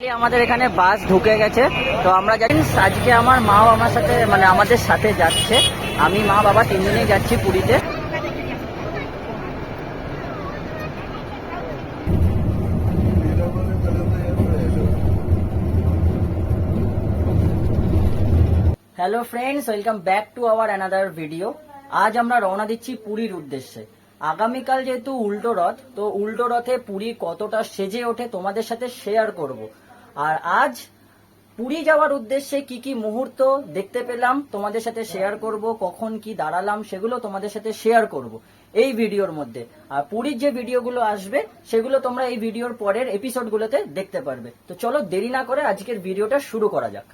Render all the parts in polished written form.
আমাদের এখানে বাস ঢুকে গেছে, তো আমরা জানি আজকে আমার মাও আমার সাথে আমাদের সাথে যাচ্ছে। আমি মা বাবা তিনজনেই যাচ্ছি পুরীতে। Hello friends, welcome back to our another video. আজ আমরা রওনা দিচ্ছি পুরীর উদ্দেশ্যে। আগামীকাল যেহেতু উল্টো রথ, তো উল্টো রথে পুরী কতটা সেজে ওঠে তোমাদের সাথে শেয়ার করব। আর আজ পুরী যাওয়ার উদ্দেশ্যে কি কি মুহূর্ত দেখতে পেলাম তোমাদের সাথে শেয়ার করব, কখন কি দাঁড়ালাম সেগুলো তোমাদের সাথে শেয়ার করব এই ভিডিওর মধ্যে। আর পুরীর যে ভিডিওগুলো আসবে সেগুলো তোমরা এই ভিডিওর পরের এপিসোডগুলোতে দেখতে পারবে। তো চলো দেরি না করে আজকের ভিডিওটা শুরু করা যাক।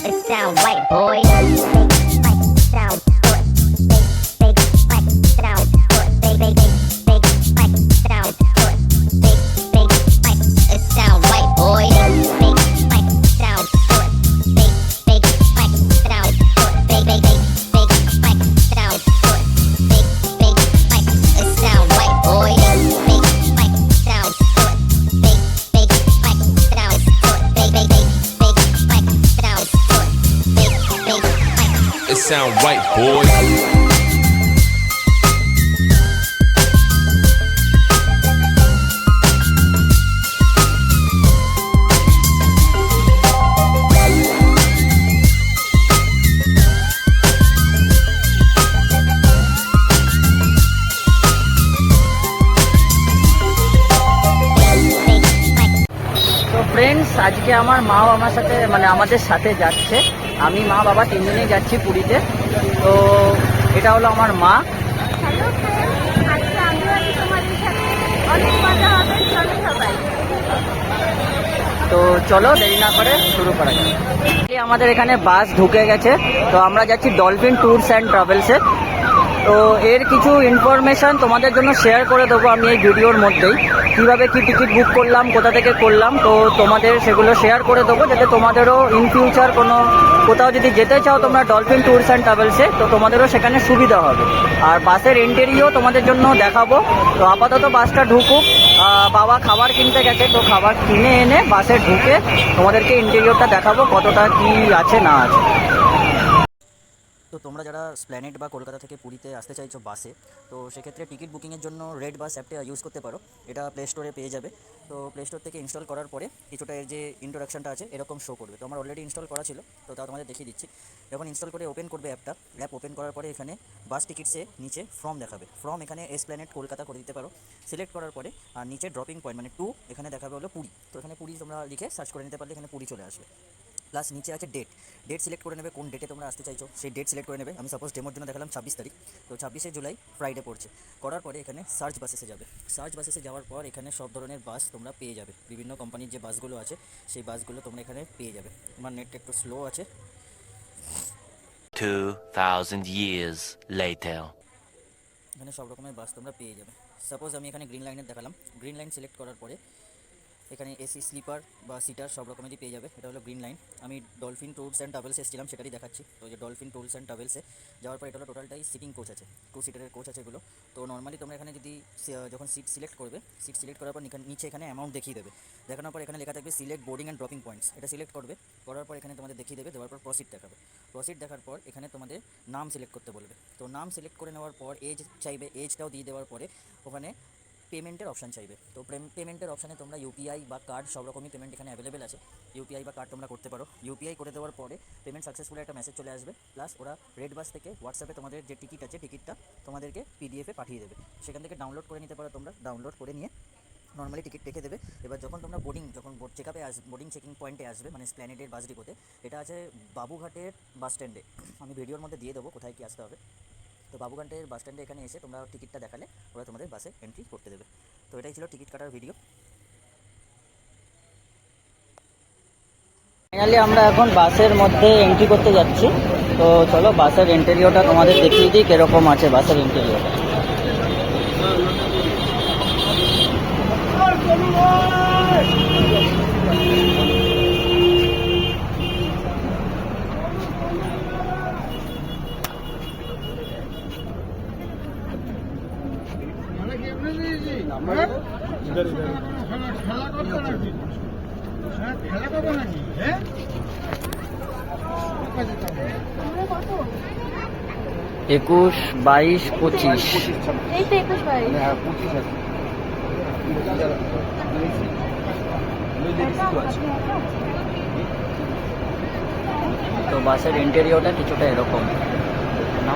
It sound right, boy. Sound it sound right, boy. It sound right, boy. Friends, আজকে আমার মাও আমার সাথে আমাদের সাথে যাচ্ছে। আমি মা বাবা তিনজনেই যাচ্ছি পুরীতে। তো এটা হলো আমার মা। তো চলো দেরি না করে শুরু করা যাক। আমাদের এখানে বাস ঢুকে গেছে, তো আমরা যাচ্ছি ডলফিন ট্যুরস অ্যান্ড ট্রাভেলসে। তো এর কিছু ইনফরমেশন তোমাদের জন্য শেয়ার করে দেবো আমি এই ভিডিওর মধ্যেই। কীভাবে কি টিকিট বুক করলাম, কোথা থেকে করলাম, তো তোমাদের সেগুলো শেয়ার করে দেবো, যাতে তোমাদেরও ইন ফিউচার কোথাও যদি যেতে চাও তোমরা ডলফিন ট্যুরস অ্যান্ড ট্রাভেলসে, তো তোমাদেরও সেখানে সুবিধা হবে। আর বাসের এন্ট্রিও তোমাদের জন্য দেখাবো। তো আপাতত বাসটা ঢুকুক। বাবা খাবার কিনতে গেছে, তো খাবার কিনে এনে বাসে ঢুকে তোমাদেরকে ইন্টেরিয়রটা দেখাবো কতটা কি আছে না আছে। তো তোমরা যারা স্প্ল্যানেড বা কলকাতা থেকে পুরীতে আসতে চাইছো বাসে, তো সেক্ষেত্রে টিকিট বুকিংয়ের জন্য রেড বাস অ্যাপটা ইউজ করতে পারো। এটা প্লে স্টোরে পেয়ে যাবে। তো প্লে স্টোর থেকে ইনস্টল করার পরে কিছুটা এর যে ইন্ট্রোডাকশনটা আছে এরকম শো করবে। তো আমার অলরেডি ইনস্টল করা ছিল, তো তাও তোমাদের দেখিয়ে দিচ্ছি। যখন ইনস্টল করে ওপেন করবে অ্যাপ ওপেন করার পরে এখানে বাস টিকিটসে নিচে ফ্রম দেখাবে। ফ্রম এখানে এসপ্ল্যানেড কলকাতা করে দিতে পারো সিলেক্ট করার পরে। আর নিচে ড্রপিং পয়েন্ট টু এখানে দেখাবে হলো পুরী। তো এখানে পুরী তোমরা লিখে সার্চ করে নিতে পারলে এখানে পুরী চলে আসবে। প্লাস নিচে আছে ডেট সিলেক্ট করে নেবে, কোন ডেটে তোমরা আসতে চাইছো সেই ডেট সিলেক্ট করে নেবে। আমি সাপোজ ডেমোর জন্য দেখালাম 26 তারিখ, তো 26শে জুলাই ফ্রাইডে পড়ছে। করার পরে এখানে সার্চ বাসেসে যাবে। সার্চ বাসেসে যাওয়ার পর এখানে সব ধরনের বাস তোমরা পেয়ে যাবে। বিভিন্ন কোম্পানির যে বাসগুলো আছে সেই বাসগুলো তোমরা এখানে পেয়ে যাবে। আমার নেটটা একটু স্লো আছে। 2000 years later. এখানে সব রকমের বাস তোমরা পেয়ে যাবে। সাপোজ আমি এখানে গ্রিন লাইনের দেখালাম। গ্রিন লাইন সিলেক্ট করার পরে এখানে এসি স্লিপার বা সিটার সব রকমেরই পেয়ে যাবে। এটা হলো গ্রিন লাইন। আমি ডলফিন ট্যুরস অ্যান্ড ট্রাভেলসে এসেছিলাম, সেটাই দেখাচ্ছি। তো যে ডলফিন ট্যুরস অ্যান্ড ট্রাভেলসে যাওয়ার পর এটা হলো টোটালটাই সিটিং কোচ আছে, 2 সিটারের কোচ আছে এগুলো। তো নর্মালি তোমরা এখানে যদি যখন সিট সিলেক্ট করবে, সিট সিলেক্ট করার পর নিচে এখানে অ্যামাউন্ট দেখিয়ে দেবে। দেখানোর পর এখানে লেখা থাকবে select boarding and dropping points. এটা সিলেক্ট করবে, করার পর এখানে তোমাদের দেখিয়ে দেবে। দেওয়ার পর প্রসিড দেখাবে। প্রসিড দেখার পর এখানে তোমাদের নাম সিলেক্ট করতে বলবে। তো নাম সিলেক্ট করে নেওয়ার পর এজ চাইবে, এজটাও দিয়ে দেওয়ার পরে ওখানে পেমেন্টের অপশান চাইবে। তো পেমেন্টের অপশানে তোমরা ইউপিআই বা কার্ড সব রকমই পেমেন্ট এখানে অ্যাভেলেবেল আছে। ইউপিআই বা কার্ড তোমরা করতে পারো। ইউপিআই করে দেওয়ার পরে পেমেন্ট সাকসেসফুল একটা মেসেজ চলে আসবে। প্লাস ওরা রেড বাস থেকে হোয়াটসঅ্যাপে তোমাদের যে টিকিট আছে টিকিটটা তোমাদেরকে পিডিএফে পাঠিয়ে দেবে। সেখান থেকে ডাউনলোড করে নিতে পারো। তোমরা ডাউনলোড করে নিয়ে নর্মালি টিকিট রেখে দেবে। এবার যখন তোমরা বোর্ড চেকআপে বোর্ডিং চেকিং পয়েন্টে আসবে, মানে স্প্ল্যানেডের বাস ডিপোতে, এটা আছে বাবুঘাটের বাস স্ট্যান্ডে। আমি ভিডিওর মধ্যে দিয়ে দেবো কোথায় কি আসতে হবে। তো বাবুঘাটের বাস স্ট্যান্ডে এখানে এসে তোমরা টিকিটটা দেখালে ওরা তোমাদের বাসে এন্ট্রি করতে দেবে। তো এটাই ছিল টিকিট কাটার ভিডিও। ফাইনালি আমরা এখন বাসের মধ্যে এন্ট্রি করতে যাচ্ছি। তো চলো বাসের ইন্টেরিয়রটা তোমাদের দেখিয়ে দিই কিরকম আছে বাসের ইন্টেরিয়রটা। একুশ, 22, 25। এই তো 21 22 তো বাসের ইন্টেরিয়রটা কিছুটা এরকম না?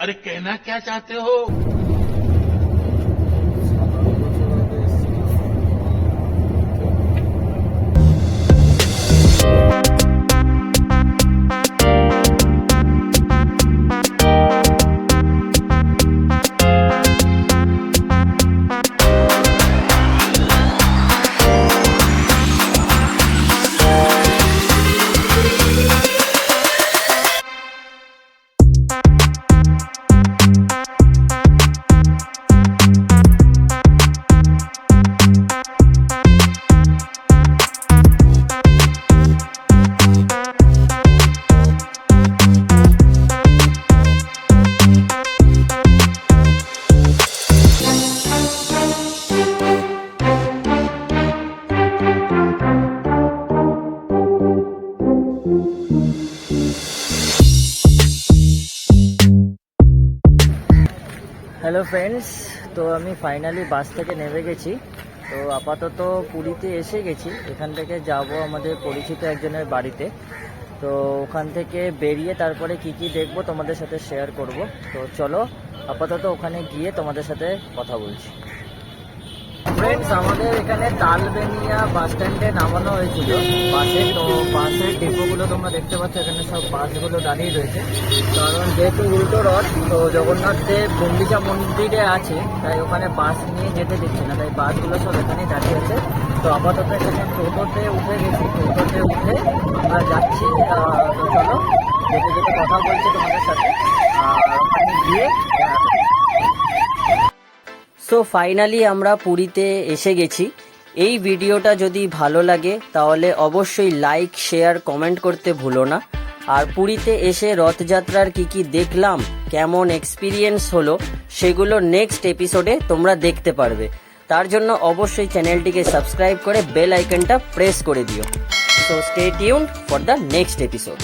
अरे कहना क्या चाहते हो? হ্যালো ফ্রেন্ডস, তো আমি ফাইনালি বাস থেকে নেমে গেছি। তো আপাতত পুরীতে এসে গেছি। এখান থেকে যাব আমাদের পরিচিত একজনের বাড়িতে। তো ওখান থেকে বেরিয়ে তারপরে কি কি দেখবো তোমাদের সাথে শেয়ার করব। তো চলো আপাতত ওখানে গিয়ে তোমাদের সাথে কথা বলছি। ফ্রেন্ডস, আমাদের এখানে তালবেনিয়া বাস স্ট্যান্ডে নামানো হয়েছিল বাসে। তো বাসের ডিপোগুলো তোমরা দেখতে পাচ্ছ, এখানে সব বাসগুলো দাঁড়িয়ে রয়েছে। কারণ যেহেতু উল্টো রথ, তো জগন্নাথ দেব গুন্ডিচা মন্দিরে আছে, তাই ওখানে বাস নিয়ে যেতে দিচ্ছে না, তাই বাসগুলো সব এখানেই দাঁড়িয়ে আছে। তো আপাতত এখানে টোটোতে উঠে গেছি। টোটোতে উঠে আমরা যাচ্ছি। তো চলো যেতে যেতে কথা বলছি তোমাদের সাথে, ওখানে গিয়ে সো ফাইনালি আমরা পুরীতে এসে গেছি। এই ভিডিওটা যদি ভালো লাগে তাহলে অবশ্যই লাইক, শেয়ার, কমেন্ট করতে ভুলো না। আর পুরীতে এসে রথযাত্রার কি কি দেখলাম, কেমন এক্সপিরিয়েন্স হলো, সেগুলো নেক্সট এপিসোডে তোমরা দেখতে পারবে। তার জন্য অবশ্যই চ্যানেলটিকে সাবস্ক্রাইব করে বেল আইকনটা প্রেস করে দিও। So stay tuned for the next episode.